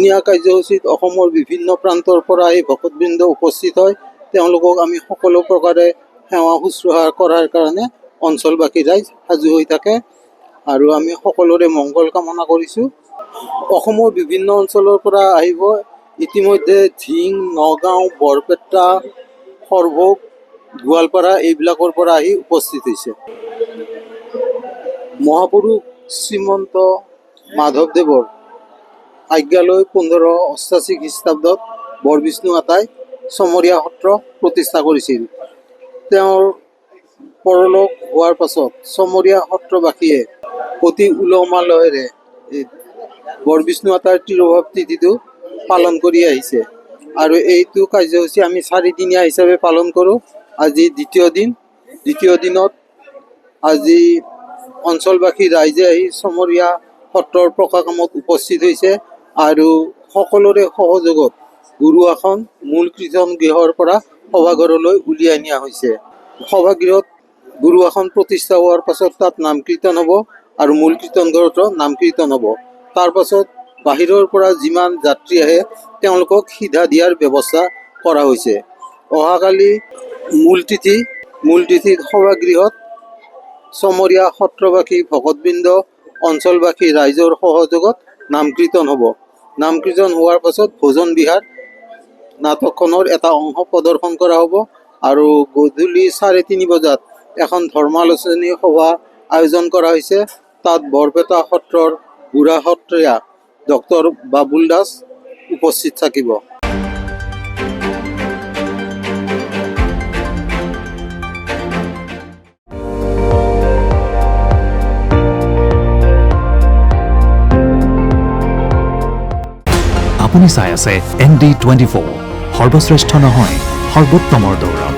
সাতদিনীয়া কাৰ্যসূচীত অসমৰ বিভিন্ন প্ৰান্তৰ পৰা এই ভকতবৃন্দ উপস্থিত হয়। তেওঁলোকক আমি সকলো প্ৰকাৰে সেৱা শুশ্ৰূষা কৰাৰ কাৰণে অঞ্চলবাসী ৰাইজ সাজু হৈ থাকে আৰু আমি সকলোৰে মংগল কামনা কৰিছোঁ। অসমৰ বিভিন্ন অঞ্চলৰ পৰা আহিব। ইতিমধ্যে ধিং, নগাঁও, বৰপেটা, সৰভোগ, গোৱালপাৰা এইবিলাকৰ পৰা আহি উপস্থিত হৈছে। মহাপুৰুষ শ্ৰীমন্ত মাধৱদেৱৰ আজ্ঞালৈ 1588 খ্ৰীষ্টাব্দত বৰবিষ্ণু আতাই চমৰীয়া সত্ৰ প্ৰতিষ্ঠা কৰিছিল। তেওঁৰ পৰলোক হোৱাৰ পাছত চমৰীয়া সত্ৰবাসীয়ে অতি উলহ মালহেৰে বৰবিষ্ণু আতাৰ তিৰোভাৱ তিথিটো পালন কৰি আহিছে আৰু এইটো কাৰ্যসূচী আমি 4 দিনীয়া হিচাপে পালন কৰোঁ। আজি দ্বিতীয় দিনত আজি অঞ্চলবাসী ৰাইজে আহি চমৰীয়া সত্ৰৰ প্ৰকাশমত উপস্থিত হৈছে আৰু সকলোৰে সহযোগত গুৰু আসন মূল কীৰ্তন গৃহৰ পৰা সভাঘৰলৈ উলিয়াই নিয়া হৈছে। সভাগৃহত গুৰু আসন প্ৰতিষ্ঠা হোৱাৰ পাছত তাত নাম কীৰ্তন হ'ব আৰু মূল কীৰ্তন ঘৰতো নাম কীৰ্তন হ'ব। তাৰ পাছত বাহিৰৰ পৰা যিমান যাত্ৰী আহে তেওঁলোকক সিধা দিয়াৰ ব্যৱস্থা কৰা হৈছে। অহাকালি মূল তিথিত সভাগৃহত চমৰীয়া সত্ৰবাসী ভকতবৃন্দ অঞ্চলবাসী ৰাইজৰ সহযোগত নাম কীৰ্তন হ'ব। নাম কীৰ্তন হোৱাৰ পাছত ভোজন বিহাৰ নাটকখনৰ এটা অংশ প্ৰদৰ্শন কৰা হ'ব আৰু গধূলি 3:30 বজাত এখন ধৰ্মালোচনী সভা আয়োজন কৰা হৈছে। তাত বৰপেটা সত্ৰৰ বুঢ়া সত্ৰীয়া ডক্টৰ বাবুল দাস উপস্থিত থাকিব। আপুনি চাই আছে ND24, সৰ্বশ্ৰেষ্ঠ নহয় সৰ্বোত্তমৰ দৌৰ।